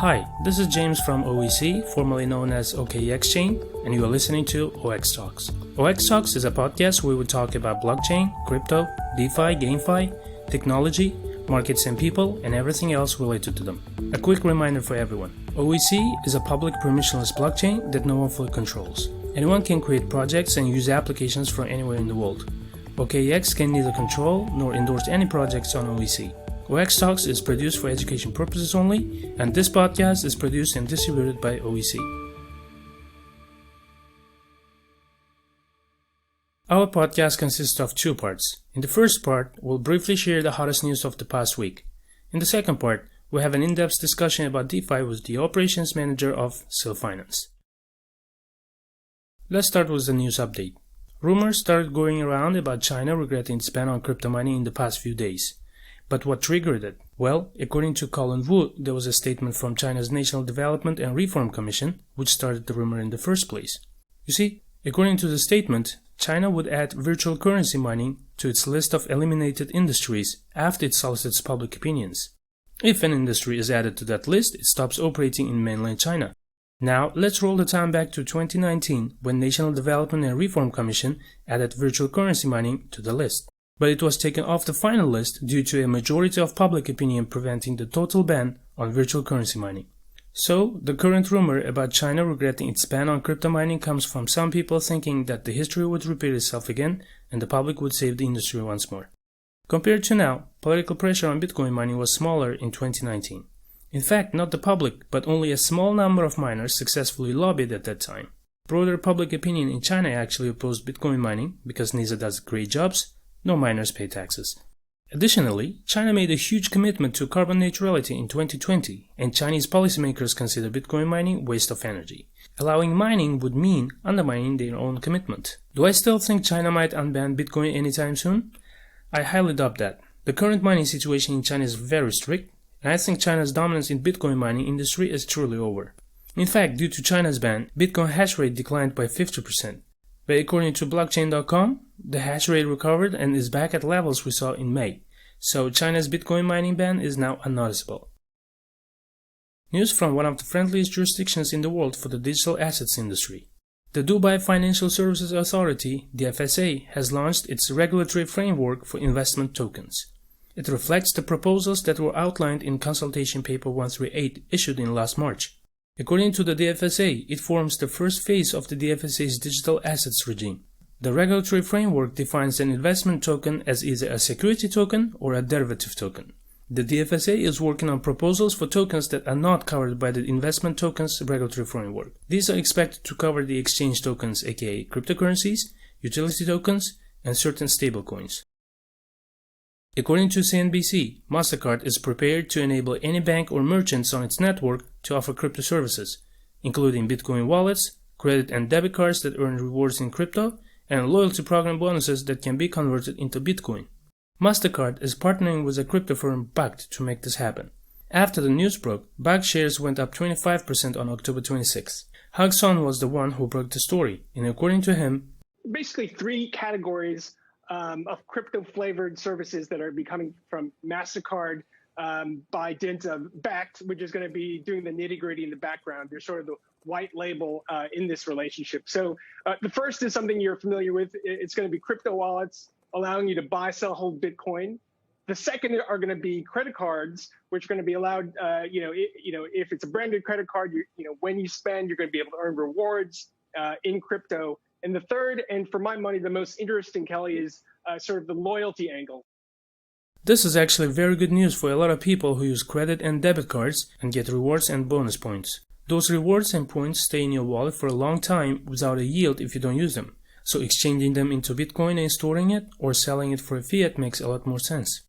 Hi, this is James from OEC, formerly known as OKExChain, and you are listening to OXTalks. OXTalks is a podcast where we talk about blockchain, crypto, DeFi, GameFi, technology, markets and people, and everything else related to them. A quick reminder for everyone. OEC is a public permissionless blockchain that no one fully controls. Anyone can create projects and use applications from anywhere in the world. OKEx can neither control nor endorse any projects on OEC. OXTalks is produced for education purposes only, and this podcast is produced and distributed by OEC. Our podcast consists of two parts. In the first part, we'll briefly share the hottest news of the past week. In the second part, we'll have an in-depth discussion about DeFi with the operations manager of SIL.Finance. Let's start with the news update. Rumors started going around about China regretting its ban on crypto mining in the past few days. But what triggered it? Well, according to Colin Wu, there was a statement from China's National Development and Reform Commission, which started the rumor in the first place. You see, according to the statement, China would add virtual currency mining to its list of eliminated industries after it solicits public opinions. If an industry is added to that list, it stops operating in mainland China. Now, let's roll the time back to 2019, when National Development and Reform Commission added virtual currency mining to the list. But it was taken off the final list due to a majority of public opinion preventing the total ban on virtual currency mining. So, the current rumor about China regretting its ban on crypto mining comes from some people thinking that the history would repeat itself again and the public would save the industry once more. Compared to now, political pressure on Bitcoin mining was smaller in 2019. In fact, not the public, but only a small number of miners successfully lobbied at that time. Broader public opinion in China actually opposed Bitcoin mining because neither does great jobs, no miners pay taxes. Additionally, China made a huge commitment to carbon neutrality in 2020, and Chinese policymakers consider Bitcoin mining waste of energy. Allowing mining would mean undermining their own commitment. Do I still think China might unban Bitcoin anytime soon? I highly doubt that. The current mining situation in China is very strict, and I think China's dominance in Bitcoin mining industry is truly over. In fact, due to China's ban, Bitcoin hash rate declined by 50%. But according to blockchain.com, the hash rate recovered and is back at levels we saw in May, so China's Bitcoin mining ban is now unnoticeable. News from one of the friendliest jurisdictions in the world for the digital assets industry. The Dubai Financial Services Authority, the FSA, has launched its regulatory framework for investment tokens. It reflects the proposals that were outlined in Consultation Paper 138 issued in last March. According to the DFSA, it forms the first phase of the DFSA's digital assets regime. The regulatory framework defines an investment token as either a security token or a derivative token. The DFSA is working on proposals for tokens that are not covered by the investment tokens regulatory framework. These are expected to cover the exchange tokens, aka cryptocurrencies, utility tokens, and certain stablecoins. According to CNBC, MasterCard is prepared to enable any bank or merchants on its network to offer crypto services, including Bitcoin wallets, credit and debit cards that earn rewards in crypto, and loyalty program bonuses that can be converted into Bitcoin. MasterCard is partnering with a crypto firm Bakkt to make this happen. After the news broke, Bakkt shares went up 25% on October 26. Hug Son was the one who broke the story, and according to him, basically three categories of crypto-flavored services that are becoming from MasterCard by dint of Bakkt, which is going to be doing the nitty-gritty in the background. They're sort of the white label in this relationship. So the first is something you're familiar with. It's going to be crypto wallets, allowing you to buy, sell, hold Bitcoin. The second are going to be credit cards, which are going to be allowed, if it's a branded credit card, when you spend, you're going to be able to earn rewards in crypto. And the third, and for my money, the most interesting, Kelly, is sort of the loyalty angle. This is actually very good news for a lot of people who use credit and debit cards and get rewards and bonus points. Those rewards and points stay in your wallet for a long time without a yield if you don't use them. So exchanging them into Bitcoin and storing it or selling it for a fiat makes a lot more sense.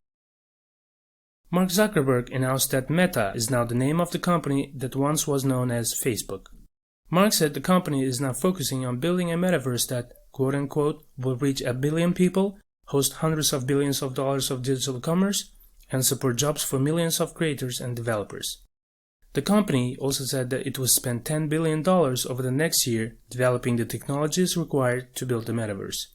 Mark Zuckerberg announced that Meta is now the name of the company that once was known as Facebook. Mark said the company is now focusing on building a metaverse that, quote-unquote, will reach 1 billion people, host hundreds of billions of dollars of digital commerce, and support jobs for millions of creators and developers. The company also said that it will spend $10 billion over the next year developing the technologies required to build the metaverse.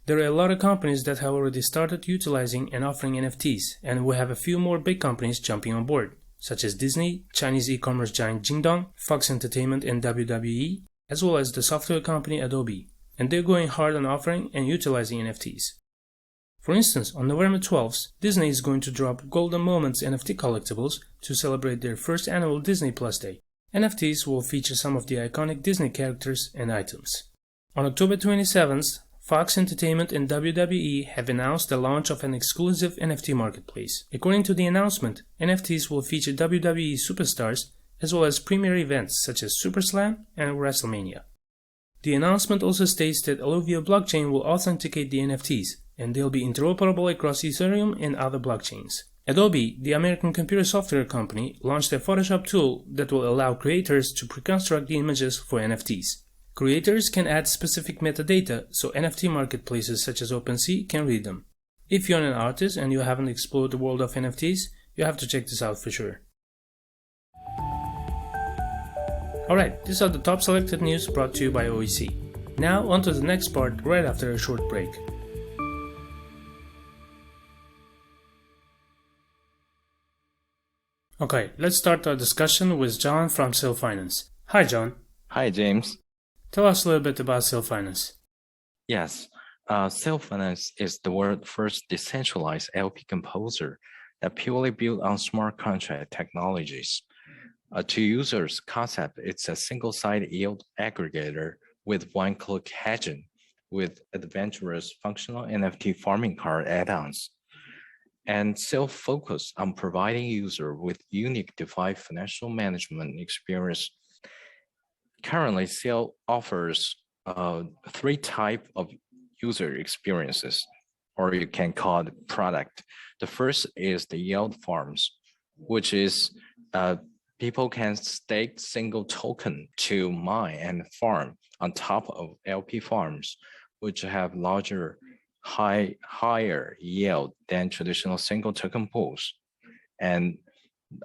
There are a lot of companies that have already started utilizing and offering NFTs, and we have a few more big companies jumping on board. such as Disney, Chinese e-commerce giant Jingdong, Fox Entertainment and WWE, as well as the software company Adobe, and they're going hard on offering and utilizing NFTs. For instance, on November 12th, Disney is going to drop Golden Moments NFT collectibles to celebrate their first annual Disney Plus Day. NFTs will feature some of the iconic Disney characters and items. On October 27th, Fox Entertainment and WWE have announced the launch of an exclusive NFT marketplace. According to the announcement, NFTs will feature WWE superstars as well as premier events such as SuperSlam and WrestleMania. The announcement also states that Alluvia blockchain will authenticate the NFTs, and they'll be interoperable across Ethereum and other blockchains. Adobe, the American computer software company, launched a Photoshop tool that will allow creators to pre-construct the images for NFTs. Creators can add specific metadata so NFT marketplaces such as OpenSea can read them. If you're an artist and you haven't explored the world of NFTs, you have to check this out for sure. Alright, these are the top selected news brought to you by OEC. Now on to the next part right after a short break. Okay, let's start our discussion with John from SIL.Finance. Hi John. Hi James. Tell us a little bit about SIL.Finance. Yes, SILFinance is the world's first decentralized LP composer that purely built on smart contract technologies. To users' concept, it's a single-side yield aggregator with one-click hedging with adventurous functional NFT farming card add-ons. And SIL focus on providing user with unique DeFi financial management experience. Currently, SIL offers 3 types of user experiences, or you can call it product. The first is the yield farms, which is people can stake single token to mine and farm on top of LP farms, which have higher yield than traditional single token pools. And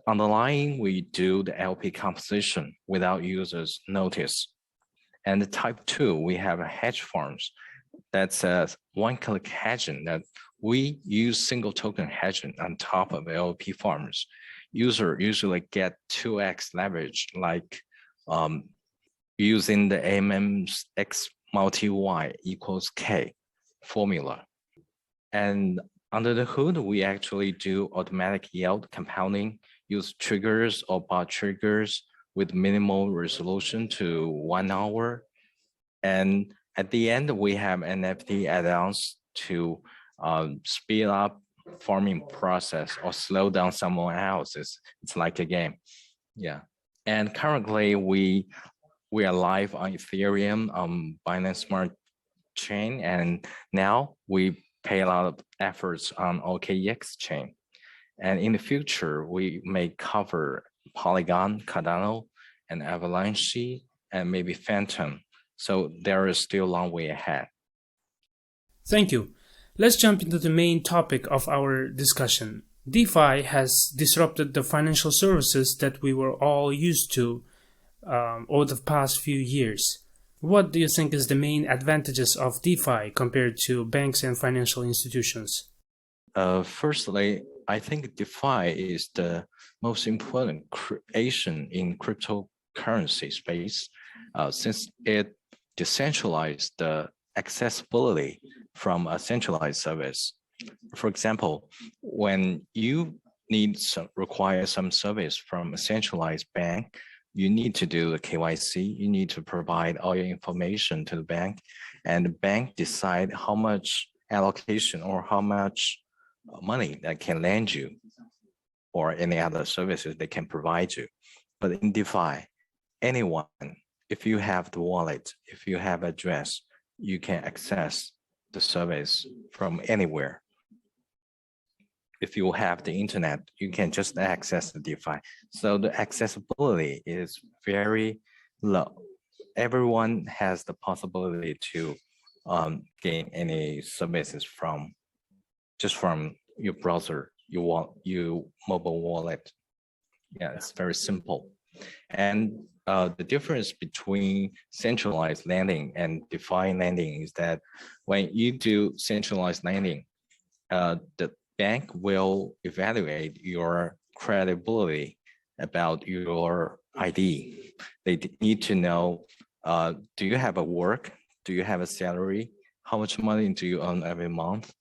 underlying, we do the LP composition without users notice. And the type 2, we have a hedge farms. That's a one-click hedging that we use single token hedging on top of LP farms. User usually get 2x leverage, like using the AMM's X multi Y equals K formula. And under the hood, we actually do automatic yield compounding, use triggers or bot triggers with minimal resolution to 1 hour. And at the end, we have NFT add-ons to speed up farming process or slow down someone else's. It's like a game. Yeah. And currently, we are live on Ethereum, on Binance Smart Chain, and now we pay a lot of efforts on OKExChain. And in the future, we may cover Polygon, Cardano, and Avalanche, and maybe Phantom. So there is still a long way ahead. Thank you. Let's jump into the main topic of our discussion. DeFi has disrupted the financial services that we were all used to over the past few years. What do you think is the main advantages of DeFi compared to banks and financial institutions? Firstly, I think DeFi is the most important creation in cryptocurrency space since it decentralized the accessibility from a centralized service. For example, when you require some service from a centralized bank, you need to do the KYC, you need to provide all your information to the bank, and the bank decide how much allocation or how much money that can lend you or any other services they can provide you. But in DeFi, anyone, if you have the wallet, if you have address, you can access the service from anywhere. If you have the internet, you can just access the DeFi. So the accessibility is very low. Everyone has the possibility to gain any services from your browser, your mobile wallet. Yeah, it's very simple. And the difference between centralized lending and DeFi lending is that when you do centralized lending, the bank will evaluate your credibility about your ID. They need to know, do you have a work? Do you have a salary? How much money do you earn every month?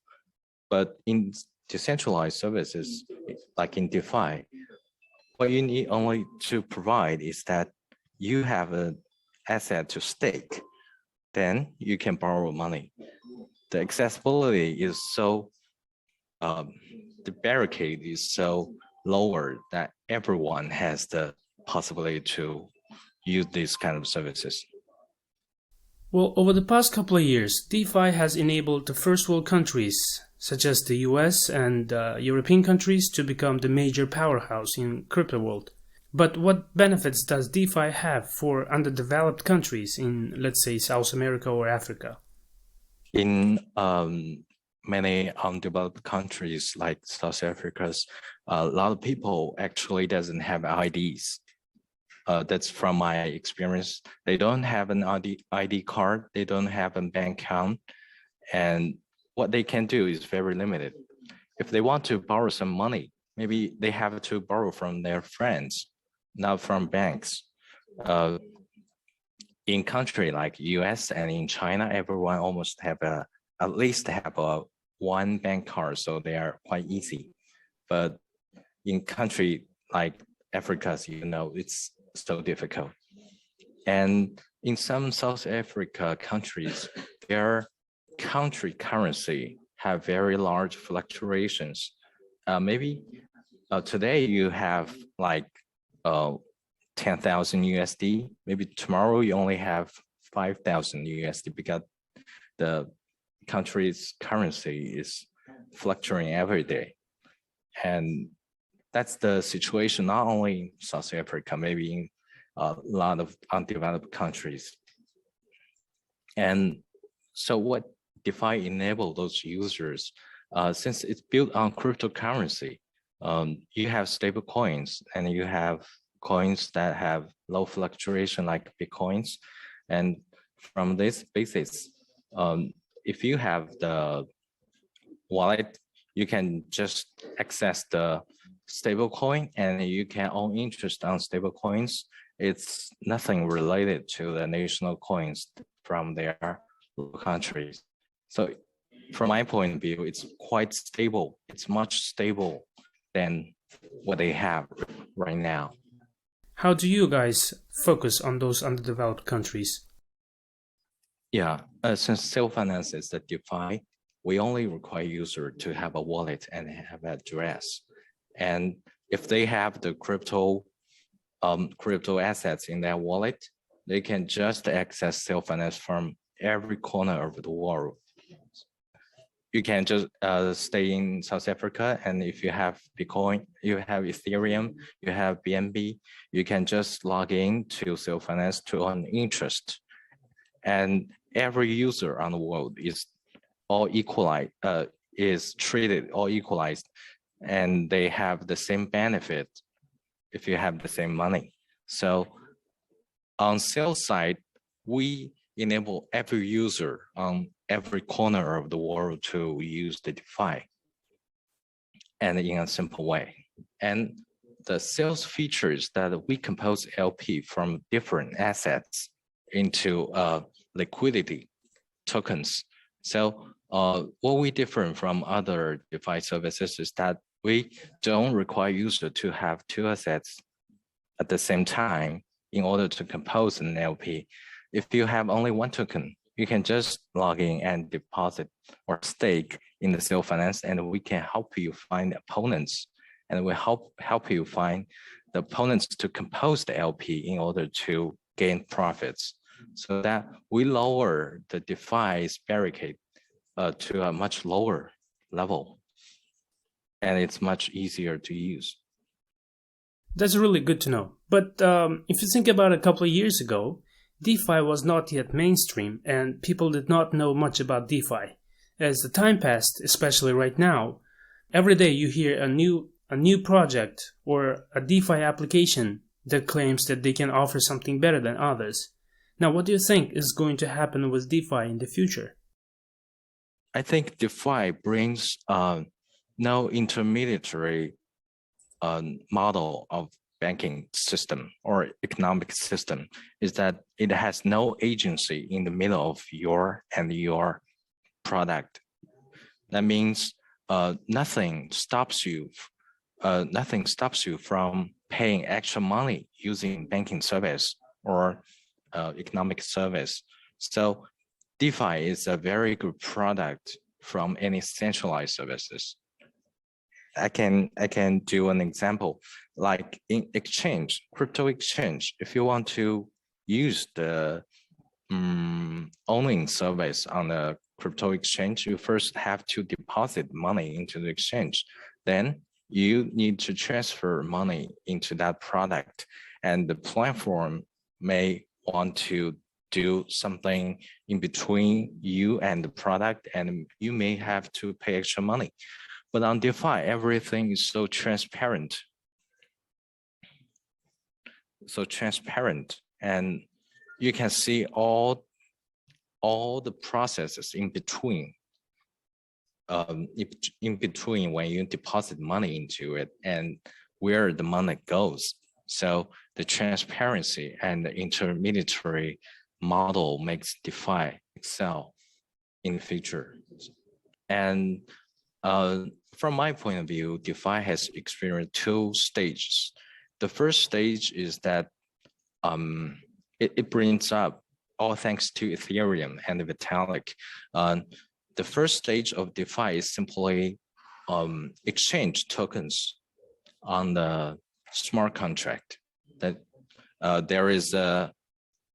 But in decentralized services, like in DeFi, what you need only to provide is that you have an asset to stake, then you can borrow money. The accessibility is so, the barricade is so lower that everyone has the possibility to use these kind of services. Well, over the past couple of years, DeFi has enabled the first world countries, such as the US and European countries, to become the major powerhouse in crypto world. But what benefits does DeFi have for underdeveloped countries in, let's say, South America or Africa? In many undeveloped countries like South Africa, a lot of people actually doesn't have IDs. That's from my experience. They don't have an ID card, they don't have a bank account, and what they can do is very limited. If they want to borrow some money, maybe they have to borrow from their friends, not from banks. In country like US and in China, everyone almost have at least have one bank card, so they are quite easy. But in country like Africa, it's so difficult. And in some South Africa countries, their country currency have very large fluctuations. Maybe today you have like 10,000 USD. Maybe tomorrow you only have 5,000 USD because the country's currency is fluctuating every day. And that's the situation not only in South Africa, maybe in a lot of undeveloped countries. And so what DeFi enable those users, since it's built on cryptocurrency, you have stable coins and you have coins that have low fluctuation like Bitcoins. And from this basis, if you have the wallet, you can just access the stable coin and you can own interest on stable coins. It's nothing related to the national coins from their countries. So from my point of view, it's quite stable. It's much stable than what they have right now. How do you guys focus on those underdeveloped countries? Yeah, since SIL.Finance is the DeFi, we only require user to have a wallet and have an address. And if they have the crypto assets in their wallet, they can just access SIL.Finance from every corner of the world. You can just stay in South Africa, and if you have Bitcoin, you have Ethereum, you have BNB, you can just log in to SIL.Finance to earn interest. And every user on the world is all equalized, is treated all equalized, and they have the same benefit if you have the same money. So on sales side, we enable every user on every corner of the world to use the DeFi and in a simple way. And the sales features that we compose LP from different assets into liquidity tokens. So what we differ from other DeFi services is that we don't require user to have two assets at the same time in order to compose an LP. If you have only one token, you can just log in and deposit or stake in the SIL.Finance, and we can help you find opponents, and we help you find the opponents to compose the LP in order to gain profits, so that we lower the DeFi's barricade to a much lower level, and it's much easier to use. That's really good to know. But if you think about a couple of years ago, DeFi was not yet mainstream and people did not know much about DeFi. As the time passed, especially right now, every day you hear a new project or a DeFi application that claims that they can offer something better than others. Now, what do you think is going to happen with DeFi in the future? I think DeFi brings no intermediary model of banking system or economic system is that it has no agency in the middle of your product. That means nothing stops you from paying extra money using banking service or economic service. So DeFi is a very good product from any centralized services. I can do an example, like in exchange, crypto exchange. If you want to use the owning service on the crypto exchange, you first have to deposit money into the exchange. Then you need to transfer money into that product, and the platform may want to do something in between you and the product, and you may have to pay extra money. But on DeFi, everything is so transparent. And you can see all the processes in between. In between when you deposit money into it and where the money goes. So the transparency and the intermediary model makes DeFi excel in the future. And from my point of view, DeFi has experienced two stages. The first stage is that it brings up, all thanks to Ethereum and Vitalik. The first stage of DeFi is simply exchange tokens on the smart contract. That there is a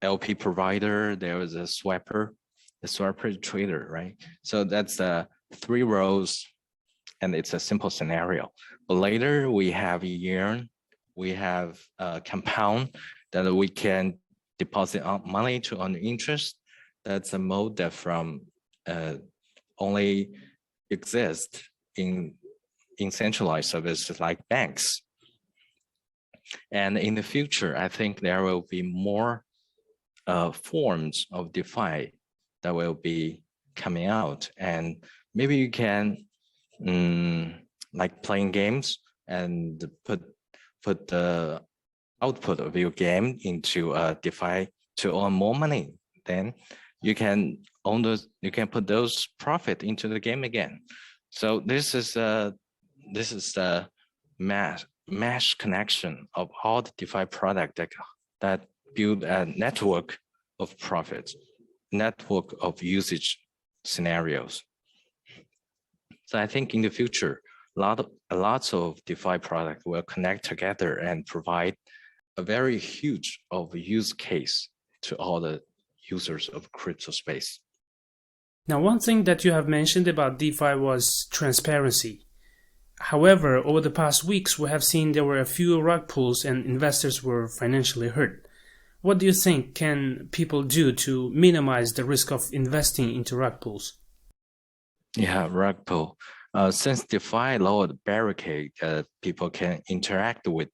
LP provider, there is a swapper, the swapper trader, right? So that's 3 rows, and it's a simple scenario. But later we have Yearn, we have Compound, that we can deposit money to earn interest. That's a mode that from only exists in centralized services like banks. And in the future, I think there will be more forms of DeFi that will be coming out, and maybe you can like playing games and put the output of your game into DeFi to earn more money. Then you can own those, you can put those profit into the game again. So this is the mesh connection of all the DeFi product that build a network of profits, network of usage scenarios. So I think in the future, lots of DeFi product will connect together and provide a very huge of use case to all the users of crypto space. Now, one thing that you have mentioned about DeFi was transparency. However, over the past weeks, we have seen there were a few rug pulls and investors were financially hurt. What do you think can people do to minimize the risk of investing into rug pulls? Yeah, rug pull. Since DeFi lowered the barricade, people can interact with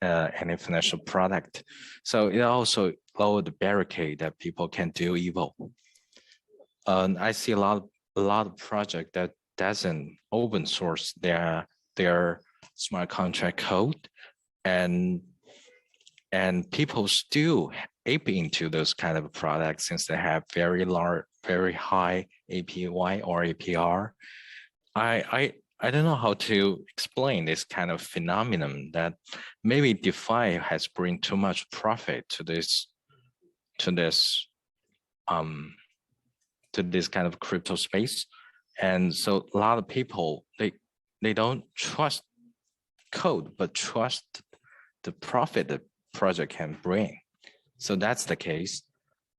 any financial product. So it also lowered the barricade that people can do evil. I see a lot of project that doesn't open source their smart contract code, and people still ape into those kind of products since they have very high APY or APR. I don't know how to explain this kind of phenomenon that maybe DeFi has bring too much profit to this kind of crypto space. And so a lot of people, they don't trust code, but trust the profit the project can bring. So that's the case.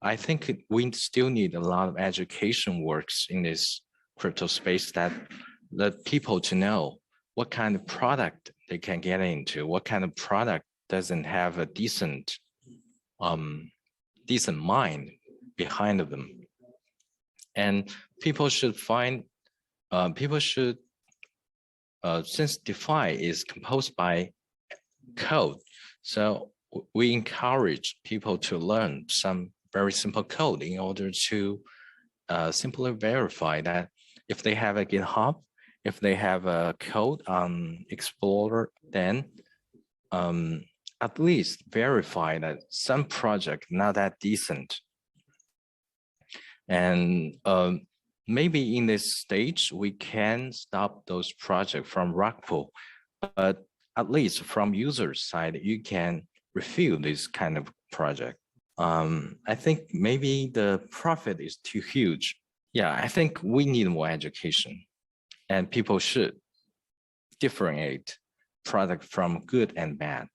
I think we still need a lot of education works in this crypto space that let people to know what kind of product they can get into, what kind of product doesn't have a decent mind behind them. And people should since DeFi is composed by code, so we encourage people to learn some very simple code in order to simply verify that if they have a GitHub, if they have a code on Explorer, then at least verify that some project not that decent. And maybe in this stage, we can stop those projects from Rockpool, but at least from user side, you can review this kind of project. I think maybe the profit is too huge. Yeah, I think we need more education, and people should differentiate product from good and bad.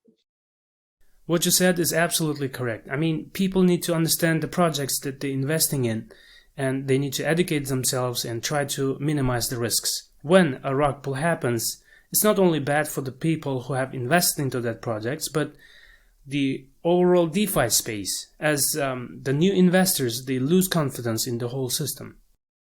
What you said is absolutely correct. I mean, people need to understand the projects that they're investing in, and they need to educate themselves and try to minimize the risks. When a rug pull happens, it's not only bad for the people who have invested into that projects, but the overall DeFi space, as the new investors, they lose confidence in the whole system.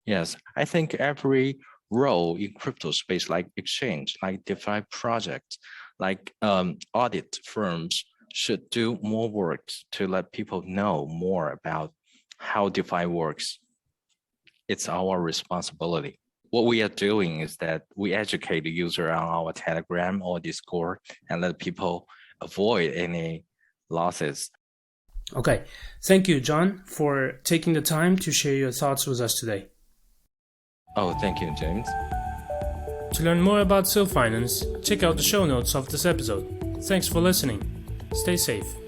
Yes, I think every role in crypto space, like exchange, like DeFi project, like audit firms, should do more work to let people know more about how DeFi works. It's our responsibility. What we are doing is that we educate the user on our Telegram or Discord and let people avoid any losses. Okay, thank you, John, for taking the time to share your thoughts with us today. Oh, thank you, James. To learn more about SIL.Finance, check out the show notes of this episode. Thanks for listening. Stay safe.